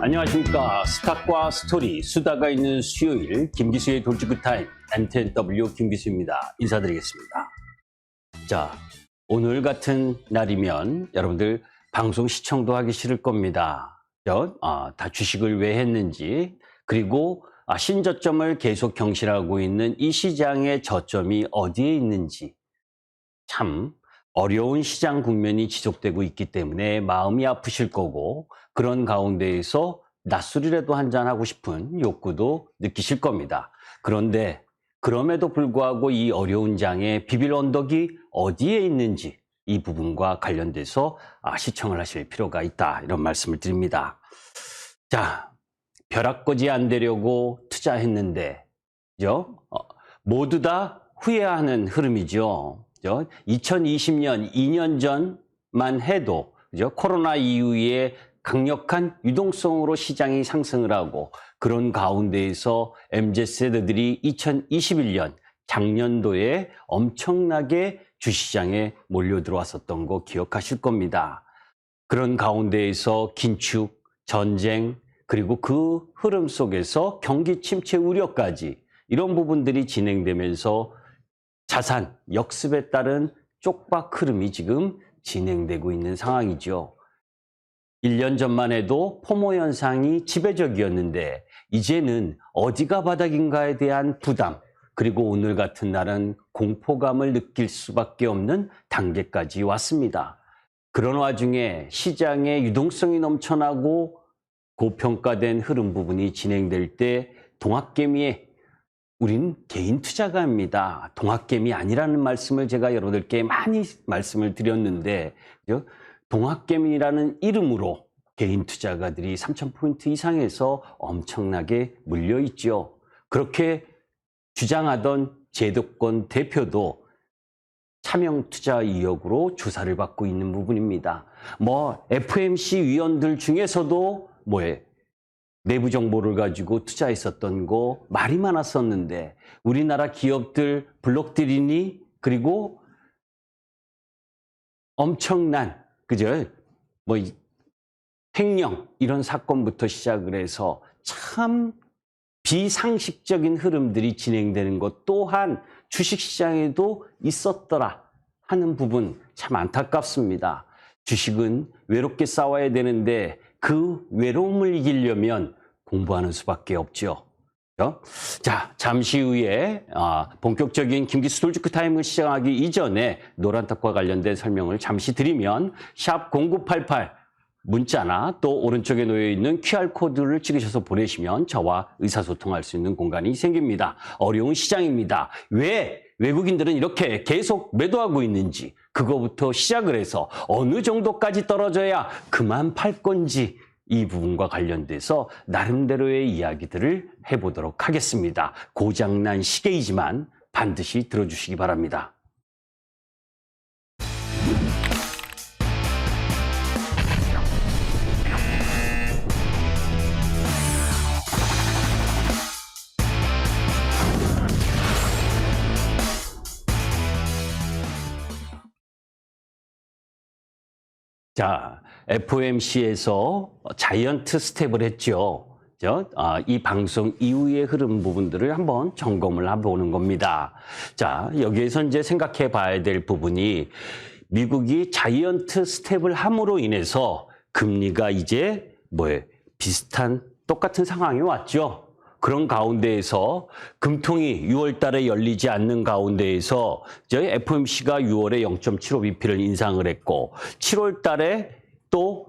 안녕하십니까. 스탁과 스토리, 수다가 있는 수요일 김기수의 돌직구타임 MTNW 김기수입니다. 인사드리겠습니다. 자, 오늘 같은 날이면 여러분들 방송 시청도 하기 싫을 겁니다. 다 주식을 왜 했는지, 그리고 신저점을 계속 경신하고 있는 이 시장의 저점이 어디에 있는지, 참 어려운 시장 국면이 지속되고 있기 때문에 마음이 아프실 거고, 그런 가운데에서 낮술이라도 한잔하고 싶은 욕구도 느끼실 겁니다. 그런데 그럼에도 불구하고 이 어려운 장에 비빌 언덕이 어디에 있는지 이 부분과 관련돼서 시청을 하실 필요가 있다, 이런 말씀을 드립니다. 자, 벼락거지 안 되려고 투자했는데, 그죠? 모두 다 후회하는 흐름이죠. 2020년 2년 전만 해도, 그죠? 코로나 이후에 강력한 유동성으로 시장이 상승을 하고, 그런 가운데에서 MZ세대들이 2021년 작년도에 엄청나게 주시장에 몰려들어왔었던 거 기억하실 겁니다. 그런 가운데에서 긴축, 전쟁, 그리고 그 흐름 속에서 경기 침체 우려까지, 이런 부분들이 진행되면서 자산 역습에 따른 쪽박 흐름이 지금 진행되고 있는 상황이죠. 1년 전만 해도 포모 현상이 지배적이었는데, 이제는 어디가 바닥인가에 대한 부담, 그리고 오늘 같은 날은 공포감을 느낄 수밖에 없는 단계까지 왔습니다. 그런 와중에 시장의 유동성이 넘쳐나고 고평가된 흐름 부분이 진행될 때 동학개미에 우린 개인 투자가입니다. 동학개미 아니라는 말씀을 제가 여러분들께 많이 말씀을 드렸는데, 동학개미라는 이름으로 개인 투자가들이 3,000포인트 이상에서 엄청나게 물려있죠. 그렇게 주장하던 제도권 대표도 차명 투자 의혹으로 조사를 받고 있는 부분입니다. FMC 위원들 중에서도 내부 정보를 가지고 투자했었던 거 말이 많았었는데, 우리나라 기업들 블록들이니, 그리고 엄청난, 그죠? 횡령, 이런 사건부터 시작을 해서 참 비상식적인 흐름들이 진행되는 것 또한 주식시장에도 있었더라 하는 부분, 참 안타깝습니다. 주식은 외롭게 싸워야 되는데 그 외로움을 이기려면 공부하는 수밖에 없죠. 자, 잠시 후에 본격적인 김기수 돌직구 타임을 시작하기 이전에 노란탁과 관련된 설명을 잠시 드리면, 샵 0988 문자나 또 오른쪽에 놓여있는 QR코드를 찍으셔서 보내시면 저와 의사소통할 수 있는 공간이 생깁니다. 어려운 시장입니다. 왜 외국인들은 이렇게 계속 매도하고 있는지, 그거부터 시작을 해서 어느 정도까지 떨어져야 그만 팔 건지, 이 부분과 관련돼서 나름대로의 이야기들을 해보도록 하겠습니다. 고장난 시계이지만 반드시 들어주시기 바랍니다. 자, FOMC에서 자이언트 스텝을 했죠. 이 방송 이후의 흐름 부분들을 한번 점검을 해보는 겁니다. 자, 여기에서 이제 생각해 봐야 될 부분이, 미국이 자이언트 스텝을 함으로 인해서 금리가 이제 비슷한 똑같은 상황이 왔죠. 그런 가운데에서 금통이 6월 달에 열리지 않는 가운데에서 저희 FOMC가 6월에 0.75bp를 인상을 했고, 7월 달에 또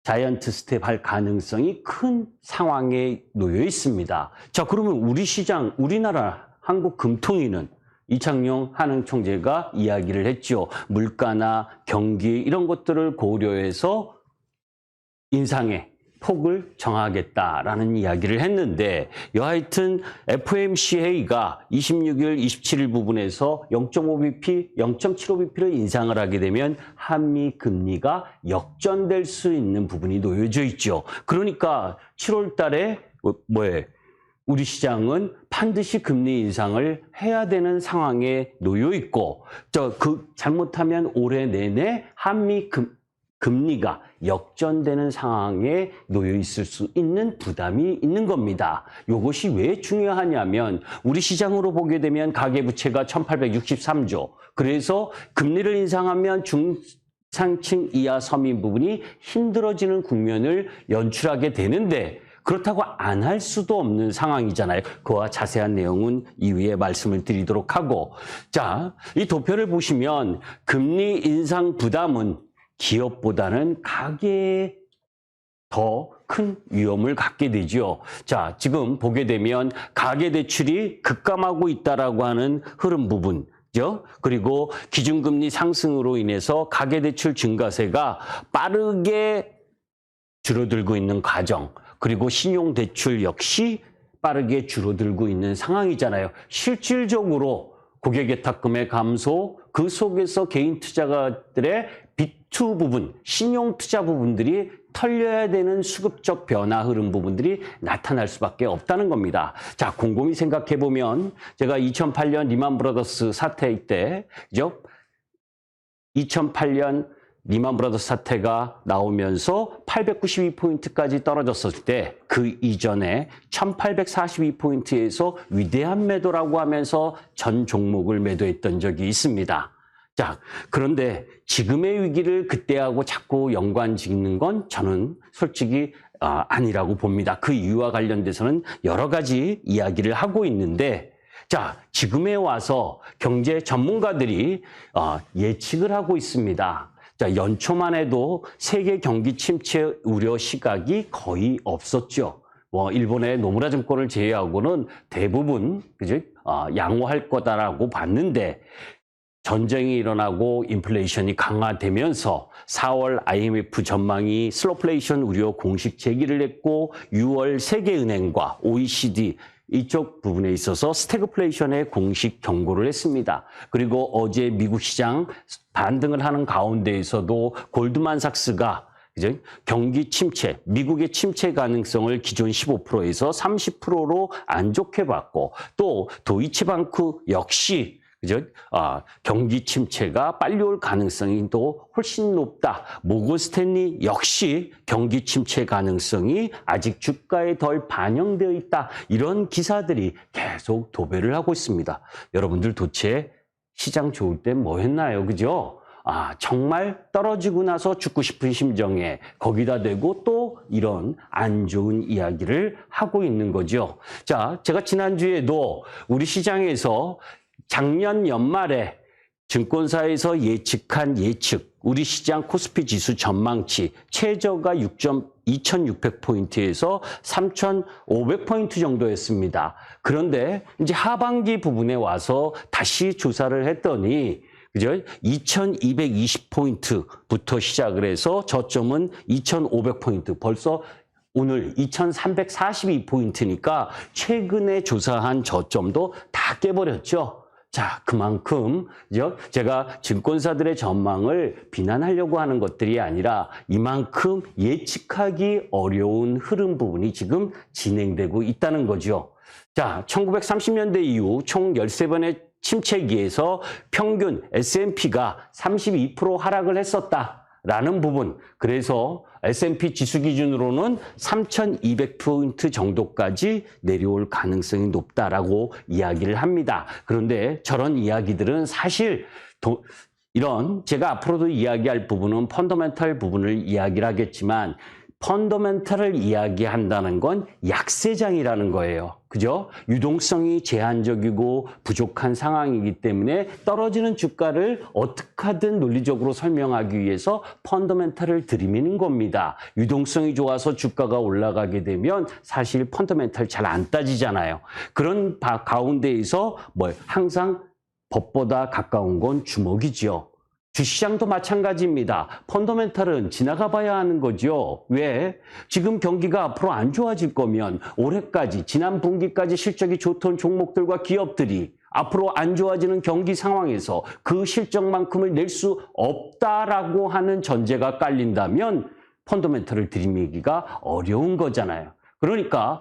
자이언트 스텝 할 가능성이 큰 상황에 놓여 있습니다. 자, 그러면 우리 시장, 우리나라 한국 금통위는 이창용 한은총재가 이야기를 했죠. 물가나 경기 이런 것들을 고려해서 인상의 폭을 정하겠다라는 이야기를 했는데, 여하튼 FOMC 회의가 26일, 27일 부분에서 0.5bp, 0.75bp를 인상을 하게 되면 한미 금리가 역전될 수 있는 부분이 놓여져 있죠. 그러니까 7월 달에 우리 시장은 반드시 금리 인상을 해야 되는 상황에 놓여 있고, 잘못하면 올해 내내 한미 금리가 역전되는 상황에 놓여 있을 수 있는 부담이 있는 겁니다. 이것이 왜 중요하냐면 우리 시장으로 보게 되면 가계부채가 1863조. 그래서 금리를 인상하면 중상층 이하 서민 부분이 힘들어지는 국면을 연출하게 되는데 그렇다고 안 할 수도 없는 상황이잖아요. 그와 자세한 내용은 이후에 말씀을 드리도록 하고 자, 이 도표를 보시면 금리 인상 부담은 기업보다는 가계에 더 큰 위험을 갖게 되죠. 자, 지금 보게 되면 가계대출이 급감하고 있다라고 하는 흐름 부분 그리고 기준금리 상승으로 인해서 가계대출 증가세가 빠르게 줄어들고 있는 과정, 그리고 신용대출 역시 빠르게 줄어들고 있는 상황이잖아요. 실질적으로 고객예탁금의 감소, 그 속에서 개인 투자가들의 B2 부분, 신용투자 부분들이 털려야 되는 수급적 변화 흐름 부분들이 나타날 수밖에 없다는 겁니다. 자, 곰곰이 생각해 보면 제가 2008년 리만 브라더스 사태 때, 2008년 리만 브라더스 사태가 나오면서 892포인트까지 떨어졌을 때 그 이전에 1842포인트에서 위대한 매도라고 하면서 전 종목을 매도했던 적이 있습니다. 자, 그런데 지금의 위기를 그때하고 자꾸 연관 짓는 건 저는 솔직히 아니라고 봅니다. 그 이유와 관련돼서는 여러 가지 이야기를 하고 있는데 자, 지금에 와서 경제 전문가들이 예측을 하고 있습니다. 자, 연초만 해도 세계 경기 침체 우려 시각이 거의 없었죠. 일본의 노무라 증권을 제외하고는 대부분 양호할 거다라고 봤는데 전쟁이 일어나고 인플레이션이 강화되면서 4월 IMF 전망이 슬로플레이션 우려 공식 제기를 했고 6월 세계은행과 OECD 이쪽 부분에 있어서 스태그플레이션의 공식 경고를 했습니다. 그리고 어제 미국 시장 반등을 하는 가운데에서도 골드만삭스가 경기 침체, 미국의 침체 가능성을 기존 15%에서 30%로 안 좋게 봤고 또 도이치방크 역시 경기 침체가 빨리 올 가능성이 또 훨씬 높다. 모건 스탠리 역시 경기 침체 가능성이 아직 주가에 덜 반영되어 있다. 이런 기사들이 계속 도배를 하고 있습니다. 여러분들 도대체 시장 좋을 때 뭐 했나요? 그죠? 정말 떨어지고 나서 죽고 싶은 심정에 거기다 대고 또 이런 안 좋은 이야기를 하고 있는 거죠. 자, 제가 지난주에도 우리 시장에서 작년 연말에 증권사에서 예측한 예측, 우리 시장 코스피 지수 전망치 최저가 2600포인트에서 3500포인트 정도였습니다. 그런데 이제 하반기 부분에 와서 다시 조사를 했더니 2220포인트부터 시작을 해서 저점은 2500포인트, 벌써 오늘 2342포인트니까 최근에 조사한 저점도 다 깨버렸죠. 자, 그만큼 제가 증권사들의 전망을 비난하려고 하는 것들이 아니라 이만큼 예측하기 어려운 흐름 부분이 지금 진행되고 있다는 거죠. 자, 1930년대 이후 총 13번의 침체기에서 평균 S&P가 32% 하락을 했었다라는 부분. 그래서 S&P 지수 기준으로는 3200포인트 정도까지 내려올 가능성이 높다라고 이야기를 합니다. 그런데 저런 이야기들은 사실 이런 제가 앞으로도 이야기할 부분은 펀더멘털 부분을 이야기를 하겠지만 펀더멘털을 이야기한다는 건 약세장이라는 거예요. 그죠? 유동성이 제한적이고 부족한 상황이기 때문에 떨어지는 주가를 어떻게 하든 논리적으로 설명하기 위해서 펀더멘털을 들이미는 겁니다. 유동성이 좋아서 주가가 올라가게 되면 사실 펀더멘털 잘 안 따지잖아요. 그런 가운데에서 항상 법보다 가까운 건 주먹이죠. 주시장도 마찬가지입니다. 펀더멘털은 지나가 봐야 하는 거죠. 왜? 지금 경기가 앞으로 안 좋아질 거면 올해까지 지난 분기까지 실적이 좋던 종목들과 기업들이 앞으로 안 좋아지는 경기 상황에서 그 실적만큼을 낼 수 없다라고 하는 전제가 깔린다면 펀더멘털을 들이미기가 어려운 거잖아요. 그러니까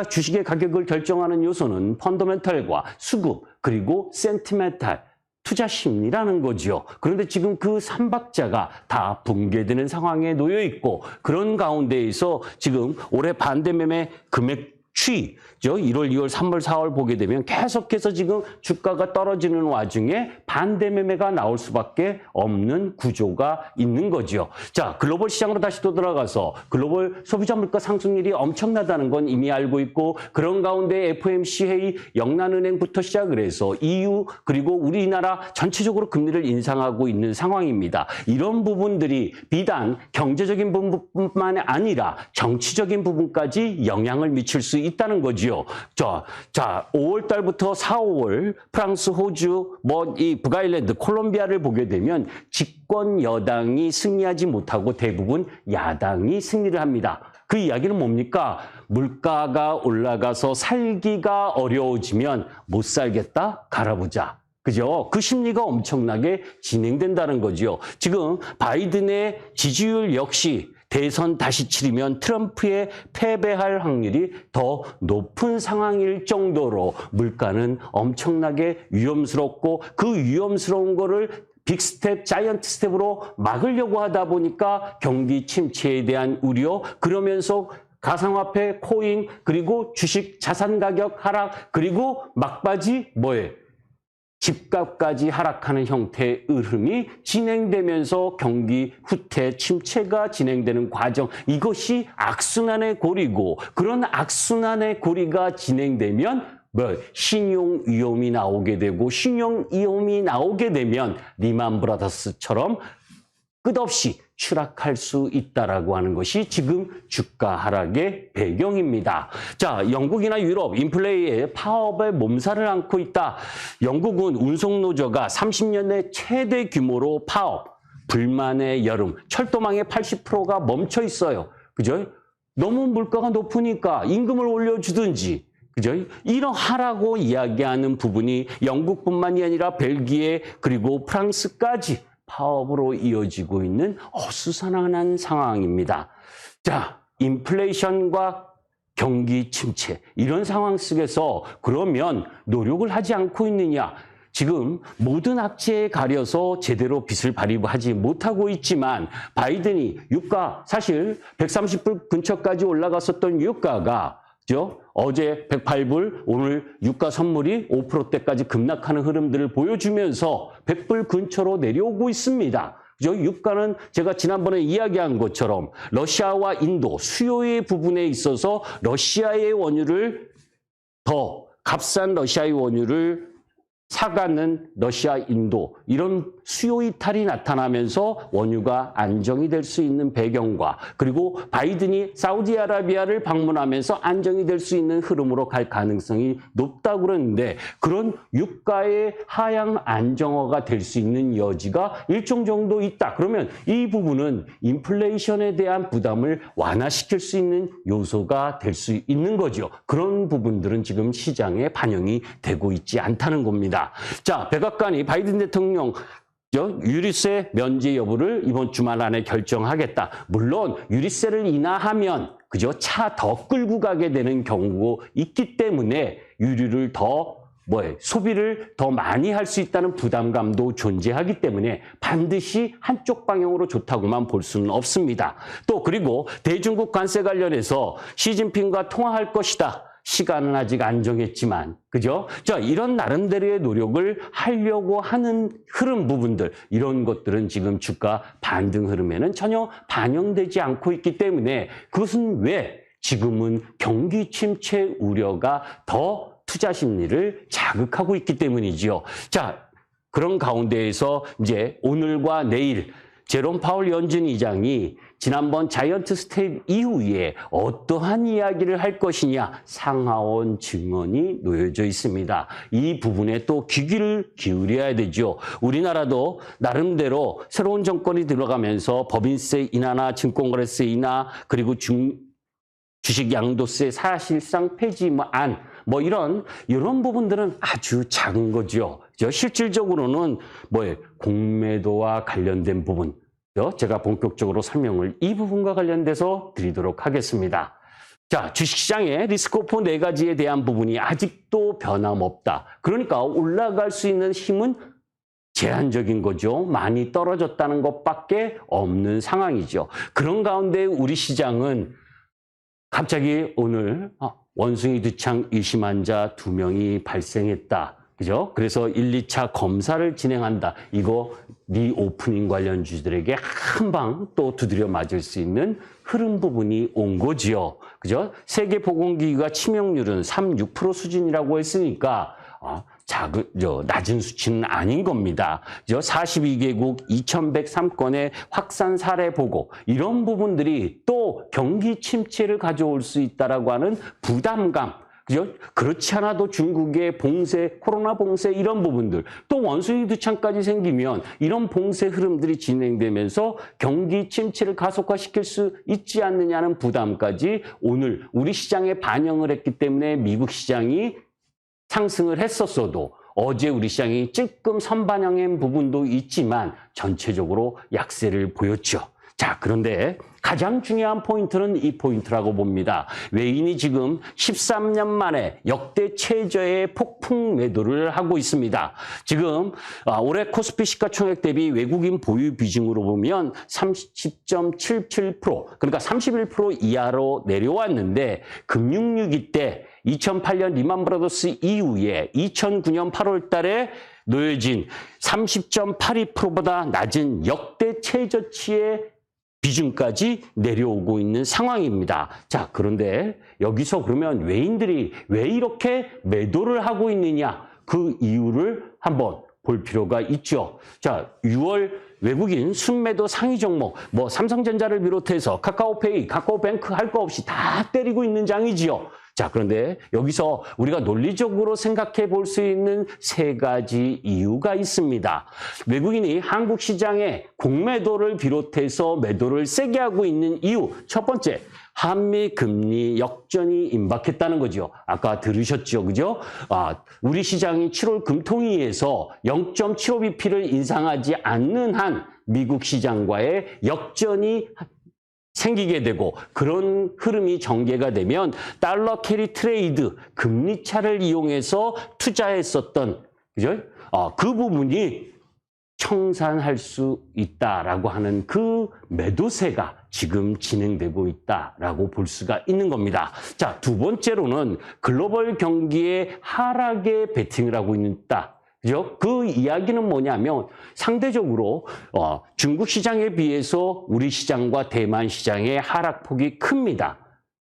주식의 가격을 결정하는 요소는 펀더멘털과 수급 그리고 센티멘탈 투자 심리라는 거죠. 그런데 지금 그 삼박자가 다 붕괴되는 상황에 놓여 있고 그런 가운데에서 지금 올해 반대매매 금액 추이죠. 1월, 2월, 3월, 4월 보게 되면 계속해서 지금 주가가 떨어지는 와중에 반대 매매가 나올 수밖에 없는 구조가 있는 거죠. 자, 글로벌 시장으로 다시 또 들어가서 글로벌 소비자 물가 상승률이 엄청나다는 건 이미 알고 있고 그런 가운데 FOMC 회의 영란은행부터 시작을 해서 EU 그리고 우리나라 전체적으로 금리를 인상하고 있는 상황입니다. 이런 부분들이 비단 경제적인 부분뿐만 아니라 정치적인 부분까지 영향을 미칠 수 있다는 거죠. 자, 5월 달부터 4, 5월 프랑스, 호주, 이 북아일랜드, 콜롬비아를 보게 되면 집권 여당이 승리하지 못하고 대부분 야당이 승리를 합니다. 그 이야기는 뭡니까? 물가가 올라가서 살기가 어려워지면 못 살겠다? 갈아보자. 그죠? 그 심리가 엄청나게 진행된다는 거죠. 지금 바이든의 지지율 역시 대선 다시 치르면 트럼프의 패배할 확률이 더 높은 상황일 정도로 물가는 엄청나게 위험스럽고 그 위험스러운 거를 빅스텝, 자이언트 스텝으로 막으려고 하다 보니까 경기 침체에 대한 우려, 그러면서 가상화폐, 코인, 그리고 주식, 자산 가격 하락, 그리고 막바지 집값까지 하락하는 형태의 흐름이 진행되면서 경기 후퇴 침체가 진행되는 과정, 이것이 악순환의 고리고 그런 악순환의 고리가 진행되면 신용 위험이 나오게 되고 신용 위험이 나오게 되면 리만 브라더스처럼 끝없이 추락할 수 있다라고 하는 것이 지금 주가 하락의 배경입니다. 자, 영국이나 유럽 인플레이에 파업의 몸살을 앓고 있다. 영국은 운송노조가 30년 내 최대 규모로 파업, 불만의 여름, 철도망의 80%가 멈춰 있어요. 그죠? 너무 물가가 높으니까 임금을 올려주든지, 그죠? 이러하라고 이야기하는 부분이 영국뿐만이 아니라 벨기에 그리고 프랑스까지 파업으로 이어지고 있는 어수선한 상황입니다. 자, 인플레이션과 경기 침체 이런 상황 속에서 그러면 노력을 하지 않고 있느냐? 지금 모든 악재에 가려서 제대로 빚을 발휘하지 못하고 있지만 바이든이 유가 사실 130불 근처까지 올라갔었던 유가가 어제 108불, 오늘 유가 선물이 5%대까지 급락하는 흐름들을 보여주면서 100불 근처로 내려오고 있습니다. 유가는 제가 지난번에 이야기한 것처럼 러시아와 인도 수요의 부분에 있어서 러시아의 원유를 더 값싼 러시아의 원유를 사가는 러시아, 인도 이런 수요 이탈이 나타나면서 원유가 안정이 될 수 있는 배경과 그리고 바이든이 사우디아라비아를 방문하면서 안정이 될 수 있는 흐름으로 갈 가능성이 높다고 그러는데 그런 유가의 하향 안정화가 될 수 있는 여지가 일정 정도 있다. 그러면 이 부분은 인플레이션에 대한 부담을 완화시킬 수 있는 요소가 될 수 있는 거죠. 그런 부분들은 지금 시장에 반영이 되고 있지 않다는 겁니다. 자, 백악관이 바이든 대통령 유류세 면제 여부를 이번 주말 안에 결정하겠다. 물론 유류세를 인하하면 그죠? 차 더 끌고 가게 되는 경우가 있기 때문에 유류를 더 소비를 더 많이 할 수 있다는 부담감도 존재하기 때문에 반드시 한쪽 방향으로 좋다고만 볼 수는 없습니다. 또 그리고 대중국 관세 관련해서 시진핑과 통화할 것이다. 시간은 아직 안 정했지만, 그죠? 자, 이런 나름대로의 노력을 하려고 하는 흐름 부분들, 이런 것들은 지금 주가 반등 흐름에는 전혀 반영되지 않고 있기 때문에 그것은 왜 지금은 경기 침체 우려가 더 투자 심리를 자극하고 있기 때문이지요. 자, 그런 가운데에서 이제 오늘과 내일 제롬 파월 연준 의장이 지난번 자이언트 스텝 이후에 어떠한 이야기를 할 것이냐 상하원 증언이 놓여져 있습니다. 이 부분에 또 귀를 기울여야 되죠. 우리나라도 나름대로 새로운 정권이 들어가면서 법인세 인하나 증권거래세 인하 그리고 주식 양도세 사실상 폐지 이런 부분들은 아주 작은 거죠. 실질적으로는 공매도와 관련된 부분, 제가 본격적으로 설명을 이 부분과 관련돼서 드리도록 하겠습니다. 자, 주식시장의 리스크오프 4가지에 대한 부분이 아직도 변함없다. 그러니까 올라갈 수 있는 힘은 제한적인 거죠. 많이 떨어졌다는 것밖에 없는 상황이죠. 그런 가운데 우리 시장은 갑자기 오늘 원숭이 두창 의심 환자 2명이 발생했다. 그죠? 그래서 1, 2차 검사를 진행한다. 이거 리오프닝 관련주들에게 한 방 또 두드려 맞을 수 있는 흐름 부분이 온 거지요. 그죠? 세계보건기구가 치명률은 3, 6% 수준이라고 했으니까 낮은 수치는 아닌 겁니다. 42개국 2,103건의 확산 사례 보고 이런 부분들이 또 경기 침체를 가져올 수 있다라고 하는 부담감. 그죠? 그렇지 않아도 중국의 봉쇄, 코로나 봉쇄 이런 부분들, 또 원숭이 두창까지 생기면 이런 봉쇄 흐름들이 진행되면서 경기 침체를 가속화시킬 수 있지 않느냐는 부담까지 오늘 우리 시장에 반영을 했기 때문에 미국 시장이 상승을 했었어도 어제 우리 시장이 조금 선반영한 부분도 있지만 전체적으로 약세를 보였죠. 자, 그런데 가장 중요한 포인트는 이 포인트라고 봅니다. 외인이 지금 13년 만에 역대 최저의 폭풍 매도를 하고 있습니다. 지금 올해 코스피 시가총액 대비 외국인 보유 비중으로 보면 30.77%, 그러니까 31% 이하로 내려왔는데 금융위기 때 2008년 리만 브라더스 이후에 2009년 8월 달에 놓여진 30.82%보다 낮은 역대 최저치의 비중까지 내려오고 있는 상황입니다. 자, 그런데 여기서 그러면 외인들이 왜 이렇게 매도를 하고 있느냐? 그 이유를 한번 볼 필요가 있죠. 자, 6월 외국인 순매도 상위 종목, 삼성전자를 비롯해서 카카오페이, 카카오뱅크 할 거 없이 다 때리고 있는 장이지요. 자, 그런데 여기서 우리가 논리적으로 생각해 볼 수 있는 3가지 이유가 있습니다. 외국인이 한국 시장에 공매도를 비롯해서 매도를 세게 하고 있는 이유, 첫 번째, 한미 금리 역전이 임박했다는 거죠. 아까 들으셨죠, 그죠? 우리 시장이 7월 금통위에서 0.75bp를 인상하지 않는 한 미국 시장과의 역전이 생기게 되고 그런 흐름이 전개가 되면 달러 캐리 트레이드, 금리 차를 이용해서 투자했었던, 그죠? 그 부분이 청산할 수 있다라고 하는 그 매도세가 지금 진행되고 있다라고 볼 수가 있는 겁니다. 자, 두 번째로는 글로벌 경기의 하락에 베팅을 하고 있다. 그죠? 그 이야기는 뭐냐면 상대적으로 중국 시장에 비해서 우리 시장과 대만 시장의 하락폭이 큽니다.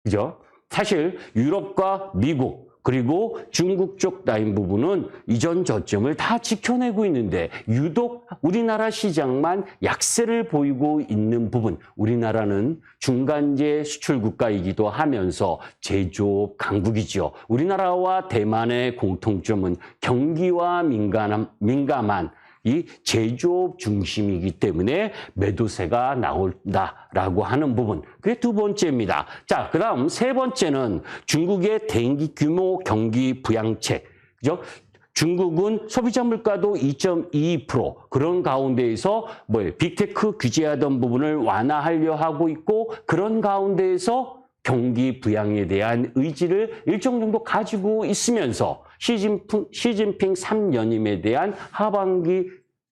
그죠? 사실 유럽과 미국 그리고 중국 쪽 라인 부분은 이전 저점을 다 지켜내고 있는데 유독 우리나라 시장만 약세를 보이고 있는 부분, 우리나라는 중간재 수출 국가이기도 하면서 제조업 강국이죠. 우리나라와 대만의 공통점은 경기와 민감한 이 제조업 중심이기 때문에 매도세가 나온다라고 하는 부분. 그게 두 번째입니다. 자, 그 다음 세 번째는 중국의 대기 규모 경기 부양책. 그죠? 중국은 소비자 물가도 2.22% 그런 가운데에서 빅테크 규제하던 부분을 완화하려 하고 있고 그런 가운데에서 경기 부양에 대한 의지를 일정 정도 가지고 있으면서 시진핑 3년임에 대한 하반기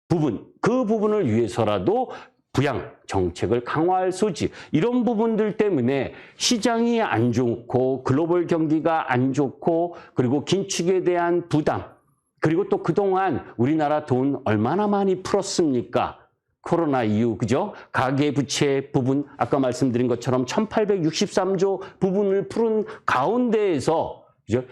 부분, 그 부분을 위해서라도 부양 정책을 강화할 소지, 이런 부분들 때문에 시장이 안 좋고 글로벌 경기가 안 좋고 그리고 긴축에 대한 부담, 그리고 또 그동안 우리나라 돈 얼마나 많이 풀었습니까? 코로나 이후, 그죠? 가계부채 부분, 아까 말씀드린 것처럼 1863조 부분을 푸른 가운데에서, 그죠?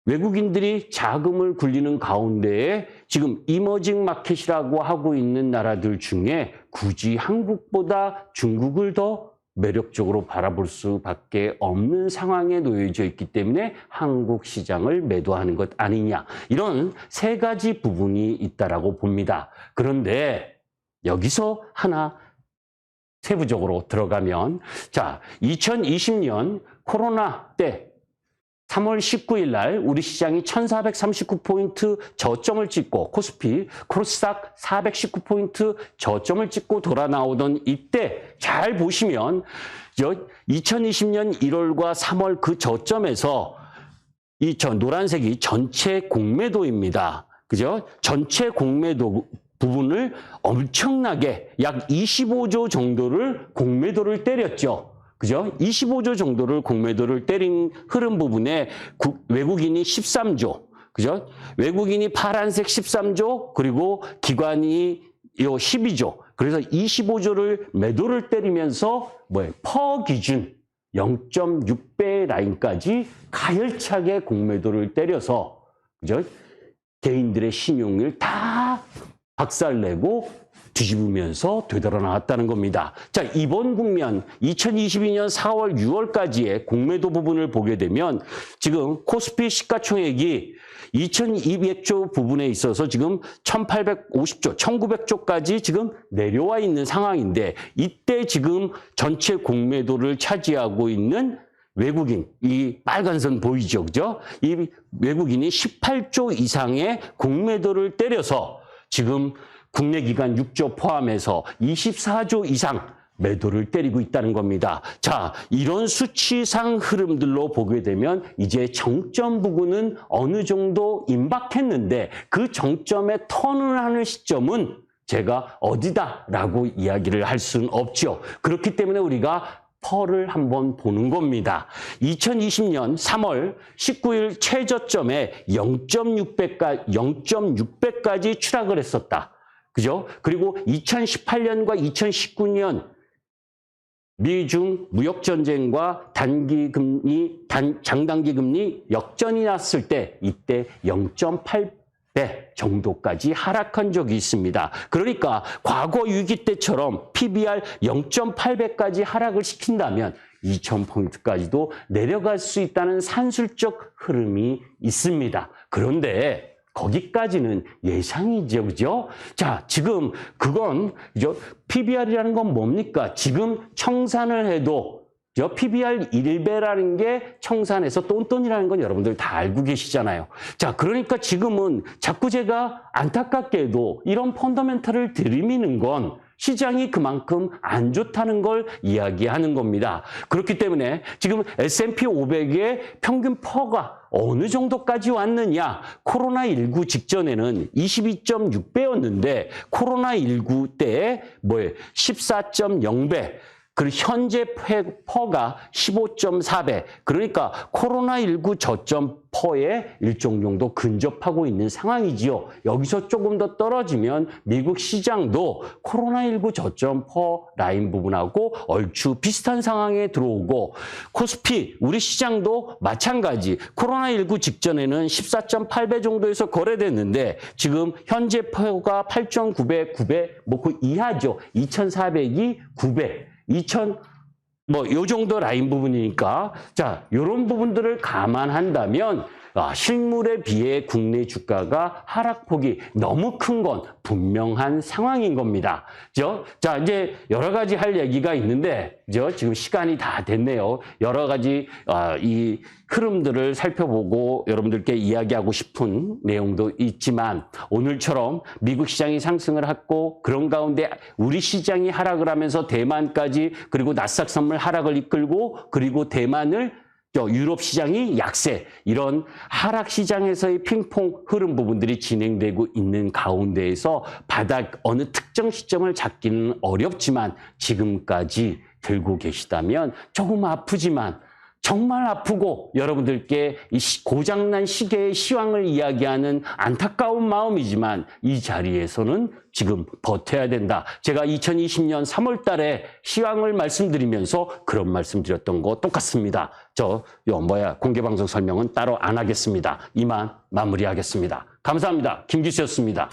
외국인들이 자금을 굴리는 가운데에 지금 이머징 마켓이라고 하고 있는 나라들 중에 굳이 한국보다 중국을 더 매력적으로 바라볼 수밖에 없는 상황에 놓여져 있기 때문에 한국 시장을 매도하는 것 아니냐. 이런 3가지 부분이 있다라고 봅니다. 그런데 여기서 하나 세부적으로 들어가면, 자, 2020년 코로나 때 3월 19일 날 우리 시장이 1439포인트 저점을 찍고 코스피, 코스닥 419포인트 저점을 찍고 돌아 나오던 이때 잘 보시면 2020년 1월과 3월 그 저점에서 이 노란색이 전체 공매도입니다. 그죠? 전체 공매도 부분을 엄청나게 약 25조 정도를 공매도를 때렸죠. 그죠? 25조 정도를 공매도를 때린 흐름 부분에 외국인이 13조, 그죠? 외국인이 파란색 13조, 그리고 기관이 요 12조. 그래서 25조를 매도를 때리면서 퍼 기준 0.6배 라인까지 가열차게 공매도를 때려서, 그죠? 개인들의 신용을 다 박살내고 뒤집으면서 되돌아 나왔다는 겁니다. 자, 이번 국면 2022년 4월, 6월까지의 공매도 부분을 보게 되면 지금 코스피 시가총액이 2200조 부분에 있어서 지금 1850조, 1900조까지 지금 내려와 있는 상황인데 이때 지금 전체 공매도를 차지하고 있는 외국인, 이 빨간 선 보이죠, 그죠? 이 외국인이 18조 이상의 공매도를 때려서 지금 국내 기관 6조 포함해서 24조 이상 매도를 때리고 있다는 겁니다. 자, 이런 수치상 흐름들로 보게 되면 이제 정점 부근은 어느 정도 임박했는데 그 정점에 턴을 하는 시점은 제가 어디다라고 이야기를 할 수는 없죠. 그렇기 때문에 우리가 퍼를 한번 보는 겁니다. 2020년 3월 19일 최저점에 0.6배까지 추락을 했었다. 그죠? 그리고 2018년과 2019년 미중 무역전쟁과 장단기 금리 역전이 났을 때 이때 0.8배 정도까지 하락한 적이 있습니다. 그러니까 과거 위기 때처럼 PBR 0.8배까지 하락을 시킨다면 2000포인트까지도 내려갈 수 있다는 산술적 흐름이 있습니다. 그런데 거기까지는 예상이죠, 그죠? 자, 지금 그건 PBR이라는 건 뭡니까? 지금 청산을 해도 PBR 1배라는 게 청산해서 똔똔이라는 건 여러분들 다 알고 계시잖아요. 자, 그러니까 지금은 자꾸 제가 안타깝게도 이런 펀더멘털을 들이미는 건 시장이 그만큼 안 좋다는 걸 이야기하는 겁니다. 그렇기 때문에 지금 S&P 500의 평균 퍼가 어느 정도까지 왔느냐? 코로나19 직전에는 22.6배였는데 코로나19 때에 14.0배. 그리고 현재 퍼가 15.4배. 그러니까 코로나19 저점 퍼에 일정 정도 근접하고 있는 상황이지요. 여기서 조금 더 떨어지면 미국 시장도 코로나19 저점 퍼 라인 부분하고 얼추 비슷한 상황에 들어오고 코스피 우리 시장도 마찬가지. 코로나19 직전에는 14.8배 정도에서 거래됐는데 지금 현재 퍼가 8.9배, 9배 그 이하죠. 2,400이 9배. 요 정도 라인 부분이니까, 자, 요런 부분들을 감안한다면, 실물에 비해 국내 주가가 하락폭이 너무 큰 건 분명한 상황인 겁니다. 자, 이제 여러 가지 할 얘기가 있는데, 지금 시간이 다 됐네요. 여러 가지, 이 흐름들을 살펴보고 여러분들께 이야기하고 싶은 내용도 있지만, 오늘처럼 미국 시장이 상승을 했고, 그런 가운데 우리 시장이 하락을 하면서 대만까지, 그리고 나스닥 선물 하락을 이끌고, 그리고 대만을 유럽 시장이 약세, 이런 하락 시장에서의 핑퐁 흐름 부분들이 진행되고 있는 가운데에서 바닥 어느 특정 시점을 잡기는 어렵지만 지금까지 들고 계시다면 조금 아프지만 정말 아프고 여러분들께 이 고장난 시계의 시황을 이야기하는 안타까운 마음이지만 이 자리에서는 지금 버텨야 된다. 제가 2020년 3월 달에 시황을 말씀드리면서 그런 말씀 드렸던 거 똑같습니다. 공개방송 설명은 따로 안 하겠습니다. 이만 마무리하겠습니다. 감사합니다. 김기수였습니다.